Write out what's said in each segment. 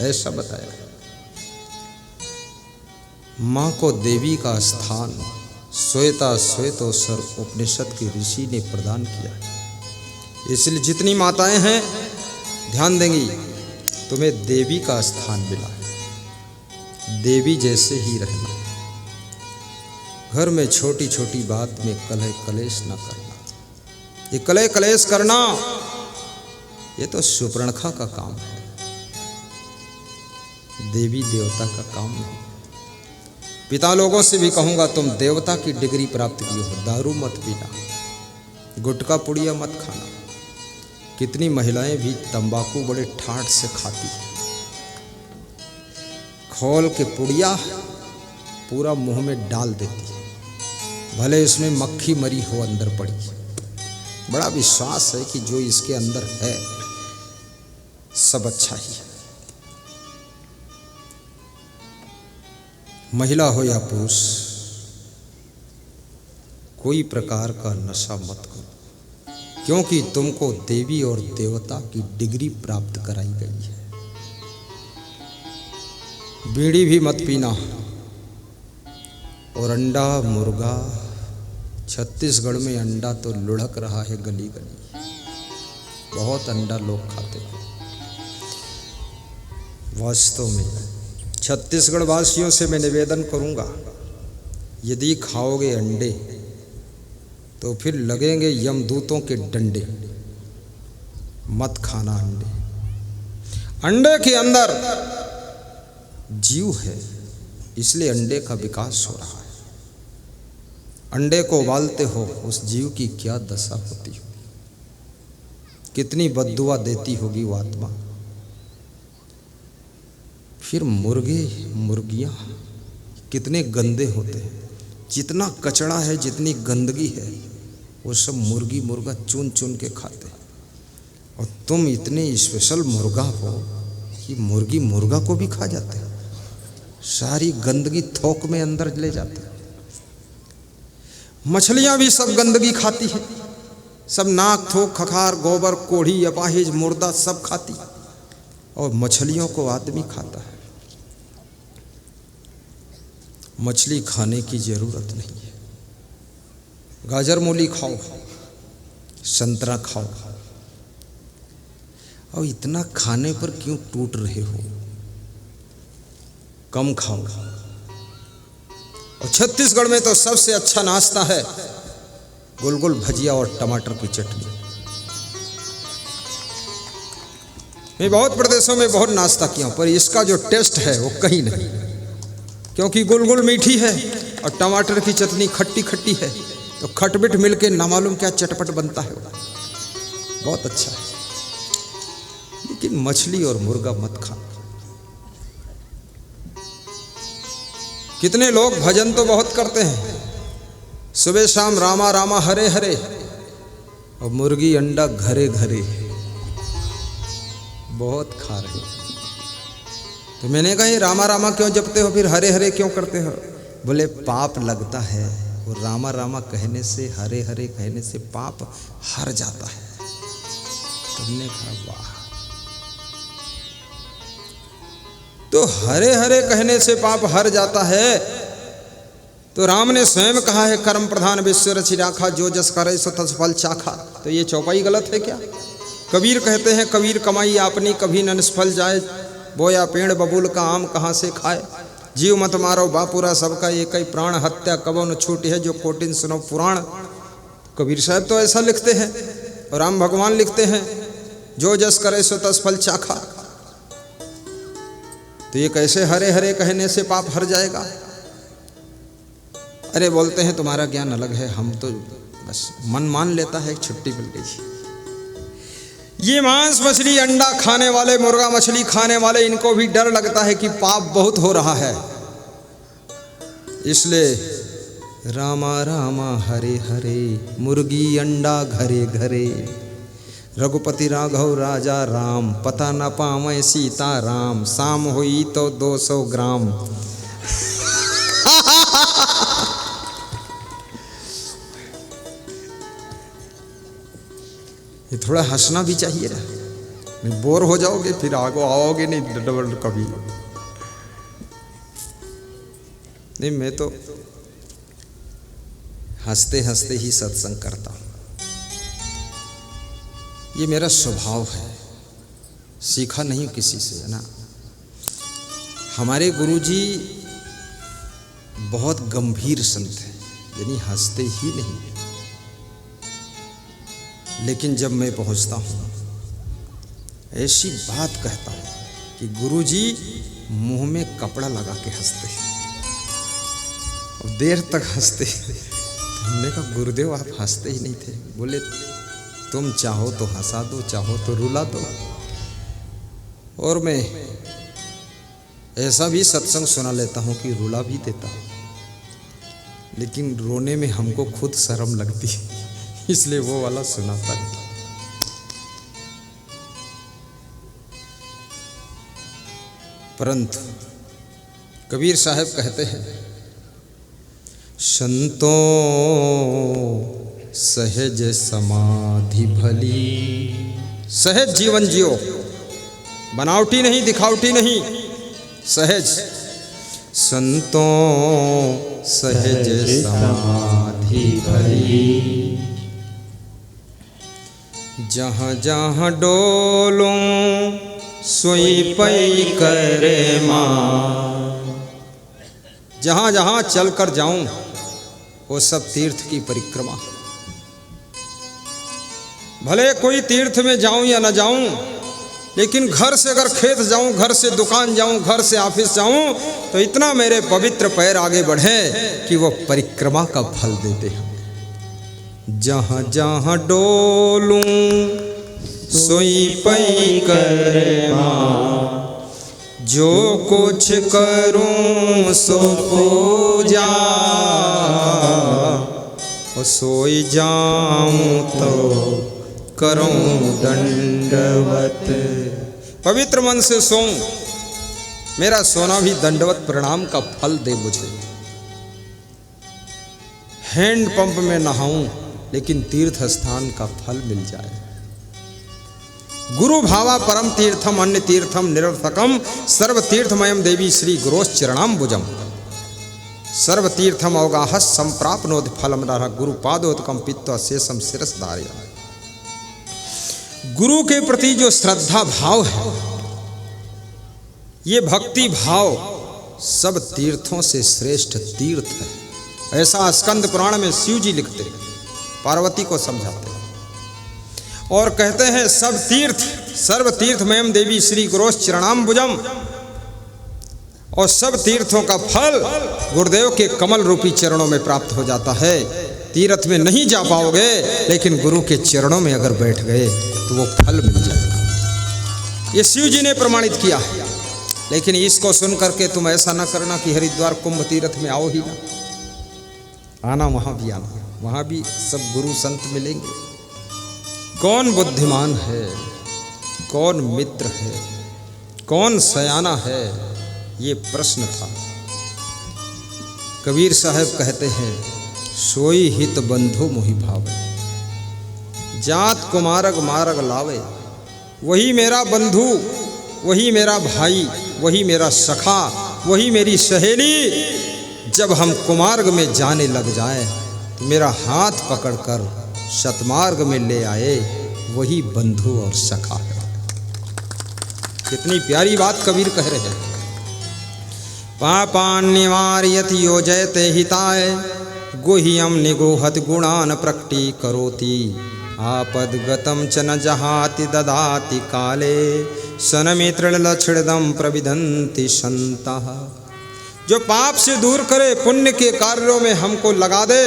ऐसा बताया। माँ को देवी का स्थान श्वेता श्वेतोत्तर उपनिषद के ऋषि ने प्रदान किया है। इसलिए जितनी माताएं हैं ध्यान देंगी, तुम्हें देवी का स्थान मिला है। देवी जैसे ही रहना। घर में छोटी छोटी बात में कलह कलेश न करना। ये कलह कलेश करना ये तो सुपर्णखा का काम है, देवी देवता का काम नहीं। पिता लोगों से भी कहूंगा, तुम देवता की डिग्री प्राप्त की हो। दारू मत पीना, गुटखा पुड़िया मत खाना। कितनी महिलाएं भी तंबाकू बड़े ठाठ से खाती हैं। खोल के पुड़िया पूरा मुंह में डाल देती है, भले इसमें मक्खी मरी हो अंदर पड़ी। बड़ा विश्वास है कि जो इसके अंदर है सब अच्छा ही है। महिला हो या पुरुष, कोई प्रकार का नशा मत करो, क्योंकि तुमको देवी और देवता की डिग्री प्राप्त कराई गई है। बीड़ी भी मत पीना। और अंडा मुर्गा, छत्तीसगढ़ में अंडा तो लुढ़क रहा है गली गली। बहुत अंडा लोग खाते हैं। वास्तव में छत्तीसगढ़ वासियों से मैं निवेदन करूंगा, यदि खाओगे अंडे तो फिर लगेंगे यमदूतों के डंडे। मत खाना अंडे। अंडे के अंदर जीव है, इसलिए अंडे का विकास हो रहा है। अंडे को उबालते हो, उस जीव की क्या दशा होती होगी, कितनी बद्दुआ देती होगी वो आत्मा। फिर मुर्गे मुर्गियां कितने गंदे होते हैं। जितना कचड़ा है, जितनी गंदगी है, वो सब मुर्गी मुर्गा चुन चुन के खाते हैं। और तुम इतने स्पेशल मुर्गा हो कि मुर्गी मुर्गा को भी खा जाते हैं। सारी गंदगी थोक में अंदर ले जाते हैं। मछलियां भी सब गंदगी खाती है, सब नाक थोक खखार गोबर कोढ़ी अपाहिज मुर्दा सब खाती, और मछलियों को आदमी खाता है। मछली खाने की जरूरत नहीं है। गाजर मूली खाओ, संतरा खाओ। और इतना खाने पर क्यों टूट रहे हो? कम खाओ। और छत्तीसगढ़ में तो सबसे अच्छा नाश्ता है गुलगुल भजिया और टमाटर की चटनी। मैं बहुत प्रदेशों में बहुत नाश्ता किया, पर इसका जो टेस्ट है वो कहीं नहीं, क्योंकि गुलगुल मीठी है और टमाटर की चटनी खट्टी खट्टी है, तो खटमिठ मिलके ना मालूम क्या चटपट बनता है। बहुत अच्छा है। लेकिन मछली और मुर्गा मत खा। कितने लोग भजन तो बहुत करते हैं, सुबह शाम रामा रामा हरे हरे, और मुर्गी अंडा घरे घरे बहुत खा रहे हैं। तो मैंने कहा, ये रामा रामा क्यों जपते हो, फिर हरे हरे क्यों करते हो? बोले पाप लगता है, और रामा रामा कहने से, हरे हरे कहने से पाप हर जाता है। तुमने कहा वाह। तो हरे हरे कहने से पाप हर जाता है, तो राम ने स्वयं कहा है, कर्म प्रधान विश्व रचि राखा, जो जस करे सो तस फल चाखा। तो ये चौपाई गलत है क्या? कबीर कहते हैं, कबीर कमाई आपनी कभी न निष्फल जाए, बोया पेड़ बबूल का आम कहाँ से खाए। जीव मत मारो बापुरा सबका एक ही प्राण, हत्या कबो न छूटी है जो कोटिन सुनो पुराण। कबीर साहब तो ऐसा लिखते हैं, और राम भगवान लिखते हैं, जो जस करे सो तस फल चाखा। तो ये कैसे हरे हरे कहने से पाप हर जाएगा? अरे बोलते हैं तुम्हारा ज्ञान अलग है, हम तो बस मन मान लेता है, छुट्टी मिल गई। ये मांस मछली अंडा खाने वाले, मुर्गा मछली खाने वाले, इनको भी डर लगता है कि पाप बहुत हो रहा है। इसलिए रामा रामा हरे हरे, मुर्गी अंडा घरे घरे। रघुपति राघव राजा राम, पता न पावे सीता राम, शाम हुई तो 200 ग्राम। ये थोड़ा हंसना भी चाहिए ना। नहीं बोर हो जाओगे, फिर आगो आओगे नहीं डबल कभी। नहीं, मैं तो हंसते हंसते ही सत्संग करता हूँ, ये मेरा स्वभाव है, सीखा नहीं किसी से, है ना। हमारे गुरुजी बहुत गंभीर संत हैं, यानी हंसते ही नहीं, लेकिन जब मैं पहुंचता हूँ ऐसी बात कहता हूँ कि गुरुजी मुंह में कपड़ा लगा के हंसते हैं और देर तक हंसते। हमने कहा गुरुदेव आप हंसते ही नहीं थे। बोले तुम चाहो तो हंसा दो, चाहो तो रुला दो। और मैं ऐसा भी सत्संग सुना लेता हूँ कि रुला भी देता हूँ, लेकिन रोने में हमको खुद शर्म लगती है, इसलिए वो वाला सुनाता नहीं। परंतु कबीर साहब कहते हैं, संतों सहज समाधि भली, सहज जीवन जियो, बनावटी नहीं, दिखावटी नहीं, सहज। संतों सहज समाधि भली, जहाँ जहाँ डोलूं सोई पई करे मां, जहाँ जहाँ चल कर जाऊं वो सब तीर्थ की परिक्रमा। भले कोई तीर्थ में जाऊं या न जाऊं, लेकिन घर से अगर खेत जाऊं, घर से दुकान जाऊं, घर से ऑफिस जाऊं, तो इतना मेरे पवित्र पैर आगे बढ़े कि वो परिक्रमा का फल देते हैं। जहाँ जहाँ डोलूं सोई पई करे मां, जो कुछ करूं सो पूजा, और सोई जाऊं तो करूं दंडवत। पवित्र मन से सोऊं, मेरा सोना भी दंडवत प्रणाम का फल दे मुझे। हैंड पंप में नहाऊं, लेकिन तीर्थ स्थान का फल मिल जाए। गुरु भावा परम तीर्थम अन्य तीर्थम निरर्थकम, सर्व तीर्थमयम देवी श्री गुरोस चरणाम्बुजम। सर्व तीर्थम अवगाह संप्राप्नोद फलम नरः, गुरु पादोदकम पित्वा शेषम शिरस धारया। गुरु के प्रति जो श्रद्धा भाव है, ये भक्ति भाव सब तीर्थों से श्रेष्ठ तीर्थ है। ऐसा स्कंद पुराण में शिव जी लिखते, पार्वती को समझाते और कहते हैं, सब तीर्थ सर्व तीर्थमयम देवी श्री गुरोस चरणाम्बुजम, और सब तीर्थों का फल गुरुदेव के कमल रूपी चरणों में प्राप्त हो जाता है। तीर्थ में नहीं जा पाओगे, लेकिन गुरु के चरणों में अगर बैठ गए तो वो फल मिल जाएगा। ये शिव जी ने प्रमाणित किया है। लेकिन इसको सुन करके तुम ऐसा ना करना कि हरिद्वार कुंभ तीर्थ में आओ ही ना, आना वहाँ भी आना, वहाँ भी सब गुरु संत मिलेंगे। कौन बुद्धिमान है, कौन मित्र है, कौन सयाना है, ये प्रश्न था। कबीर साहब कहते हैं, सोई हित बंधु मोहि भावे, जात को मार्ग मार्ग लावे। वही मेरा बंधु, वही मेरा भाई, वही मेरा सखा, वही मेरी सहेली। जब हम कुमार्ग में जाने लग जाए तो मेरा हाथ पकड़कर सतमार्ग में ले आए, वही बंधु और सखा है। कितनी प्यारी बात कबीर कह रहे हैं। पापान निवारयति योजयते हिताय, गुह्यम निगोहत गुणान प्रकटी करोति, आपदगतम च न जहाति ददाति काले, सनमित्र लक्षणदम प्रविदन्ति संतः। जो पाप से दूर करे, पुण्य के कार्यों में हमको लगा दे,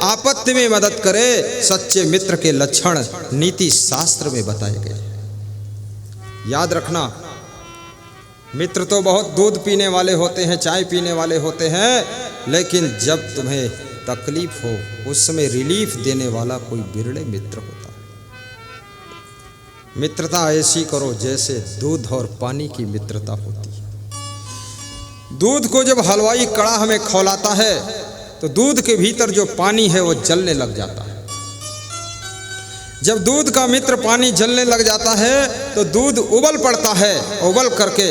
आपत्ति में मदद करे, सच्चे मित्र के लक्षण नीति शास्त्र में बताए गए। याद रखना, मित्र तो बहुत दूध पीने वाले होते हैं, चाय पीने वाले होते हैं, लेकिन जब तुम्हें तकलीफ हो उस समय रिलीफ देने वाला कोई बिरले मित्र होता है। मित्रता ऐसी करो जैसे दूध और पानी की मित्रता होती है। दूध को जब हलवाई कड़ाह में खौलाता है तो दूध के भीतर जो पानी है वो जलने लग जाता है। जब दूध का मित्र पानी जलने लग जाता है तो दूध उबल पड़ता है। उबल करके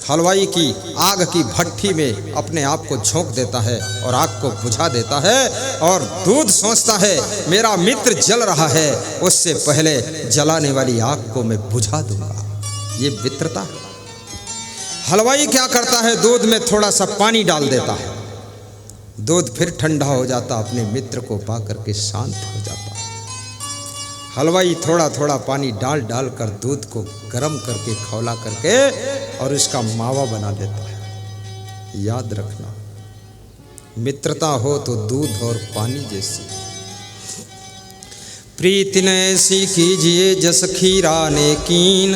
हलवाई की आग की भट्ठी में अपने आप को झोंक देता है और आग को बुझा देता है और दूध सोचता है मेरा मित्र जल रहा है, उससे पहले जलाने वाली आग को मैं बुझा दूंगा। ये मित्रता। हलवाई क्या करता है, दूध में थोड़ा सा पानी डाल देता है, दूध फिर ठंडा हो जाता, अपने मित्र को पा करके शांत हो जाता। हलवाई थोड़ा थोड़ा पानी डाल डाल कर दूध को गर्म करके खौला करके और इसका मावा बना देता है। याद रखना, मित्रता हो तो दूध और पानी जैसी। प्रीति न ऐसी कीजिए जस खीरा ने कीन,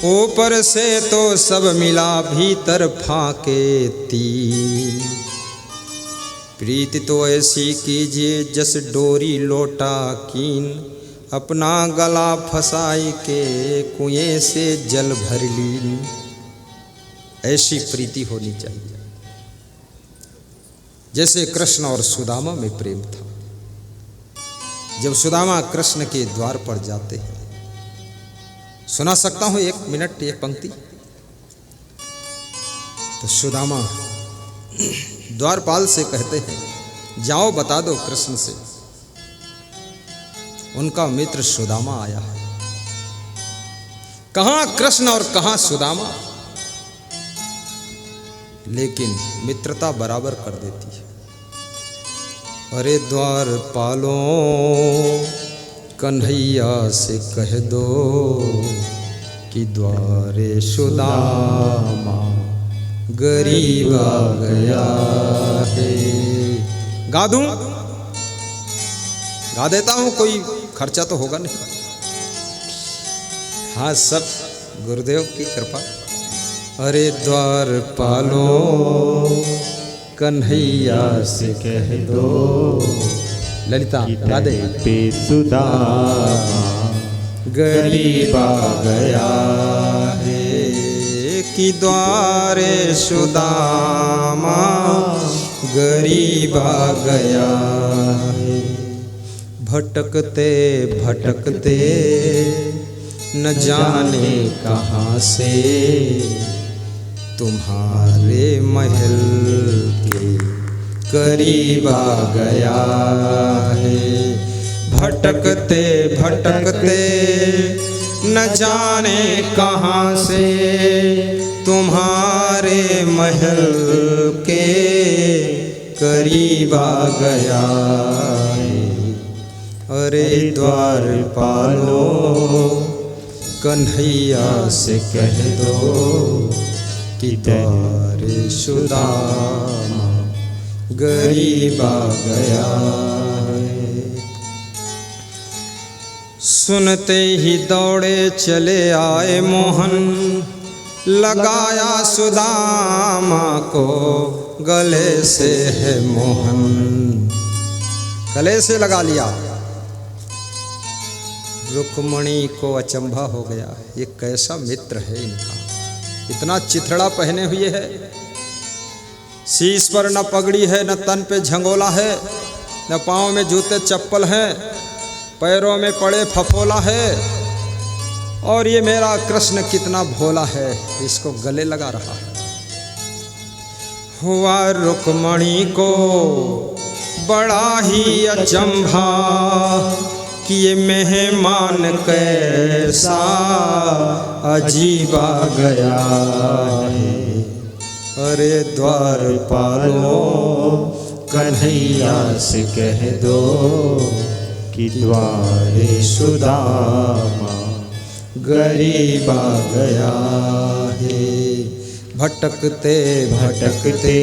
ऊपर से तो सब मिला भीतर फाके तीन। प्रीति तो ऐसी कीजिए जस डोरी लोटा कीन, अपना गला फसाई के कुएं से जल भर लीन। ऐसी प्रीति होनी चाहिए जैसे कृष्ण और सुदामा में प्रेम था। जब सुदामा कृष्ण के द्वार पर जाते हैं, सुना सकता हूं 1 मिनट एक पंक्ति। तो सुदामा द्वारपाल से कहते हैं, जाओ बता दो कृष्ण से उनका मित्र सुदामा आया है। कहां कृष्ण और कहां सुदामा, लेकिन मित्रता बराबर कर देती है। अरे द्वारपालो कन्हैया से कह दो कि द्वारे सुदामा गरीब आ गया है। गा दूं? गा देता हूं, कोई खर्चा तो होगा नहीं। हाँ, सब गुरुदेव की कृपा। अरे द्वारपालो कन्हैया से कह दो, ललिता गा दे, पे सुदामा गरीब आ गया है कि द्वारे सुदामा गरीब आ गया है। भटकते भटकते न जाने कहाँ से तुम्हारे महल के करीब आ गया है। भटकते भटकते न जाने कहाँ से तुम्हारे महल के करीब आ गया है। अरे द्वारपालो कन्हैया से कह दो कि द्वारे सुदामा गरीब आ गया है। सुनते ही दौड़े चले आए मोहन, लगाया सुदामा को गले से है मोहन। गले से लगा लिया। रुक्मणी को अचंभा हो गया, ये कैसा मित्र है इनका, इतना चिथड़ा पहने हुए है, शीश पर न पगड़ी है, न तन पे झंगोला है, न पाँव में जूते चप्पल हैं, पैरों में पड़े फफोला है, और ये मेरा कृष्ण कितना भोला है, इसको गले लगा रहा है। हुआ रुक्मणी को बड़ा ही अचंभा कि ये मेहमान कैसा अजीब आ गया है। अरे द्वारपालो कन्हैया से कह दो कि द्वारे सुदामा गरीब आ गया है। भटकते भटकते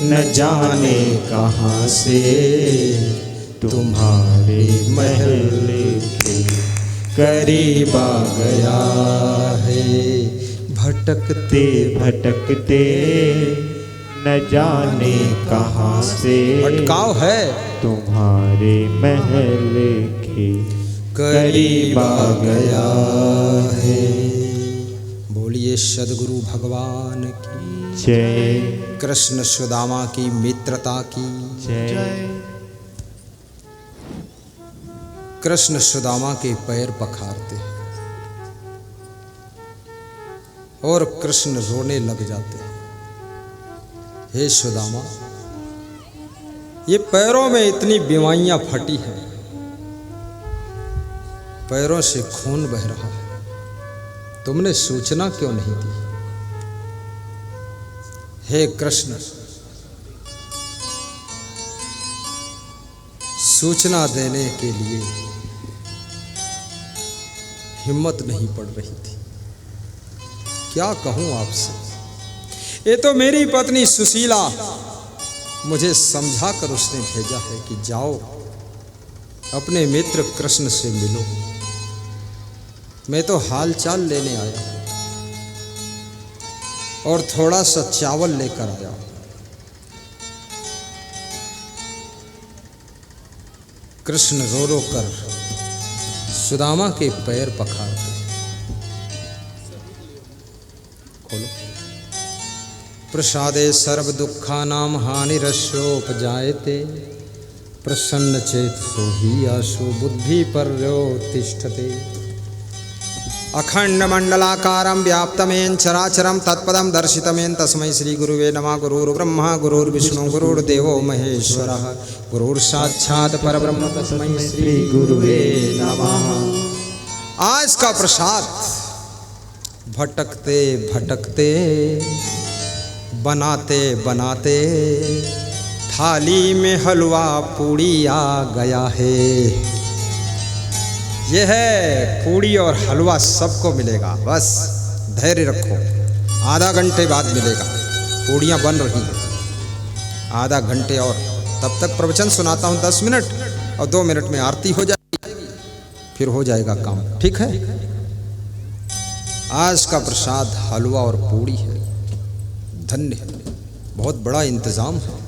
न जाने कहाँ से तुम्हारे महल के करीब आ गया है। भटकते भटकते न जाने कहाँ से भटकाव है, तुम्हारे महल के करीब आ गया है। बोलिए सद्गुरु भगवान की जय, कृष्ण सुदामा की मित्रता की जय। कृष्ण सुदामा के पैर पखारते हैं और कृष्ण रोने लग जाते हैं। हे सुदामा, ये पैरों में इतनी बीमारियां फटी हैं, पैरों से खून बह रहा है, तुमने सूचना क्यों नहीं दी? हे कृष्ण, सूचना देने के लिए हिम्मत नहीं पड़ रही थी। क्या कहूं आपसे, ये तो मेरी पत्नी सुशीला मुझे समझाकर उसने भेजा है कि जाओ अपने मित्र कृष्ण से मिलो। मैं तो हाल चाल लेने आया और थोड़ा सा चावल लेकर आया। कृष्ण रो रो कर सुदामा के पैर पखारते। खोलो। प्रसादे सर्व दुखानां हानिरस्योपजायते, प्रसन्न चेत सो ही आशु बुद्धि पर्योतिष्ठते। अखंड मंडलाकारं व्याप्तमेन चराचरं तत्पदं दर्शितमेन तस्मै श्री गुरुवे नमः। गुरुर्ब्रह्मा गुरुर्विष्णु गुरुर्देवो महेश्वरः, गुरुर्साक्षात् परब्रह्म तस्मै श्री गुरुवे नमः। आज का प्रसाद भटकते भटकते बनाते बनाते थाली में हलवा पूड़ी आ गया है। यह है पूड़ी और हलवा सबको मिलेगा, बस धैर्य रखो, आधा घंटे बाद मिलेगा। पूड़ियाँ बन रही हैं, आधा घंटे और, तब तक प्रवचन सुनाता हूँ 10 मिनट और 2 मिनट में आरती हो जाएगी, फिर हो जाएगा काम, ठीक है। आज का प्रसाद हलवा और पूड़ी है, धन्य है, बहुत बड़ा इंतजाम है।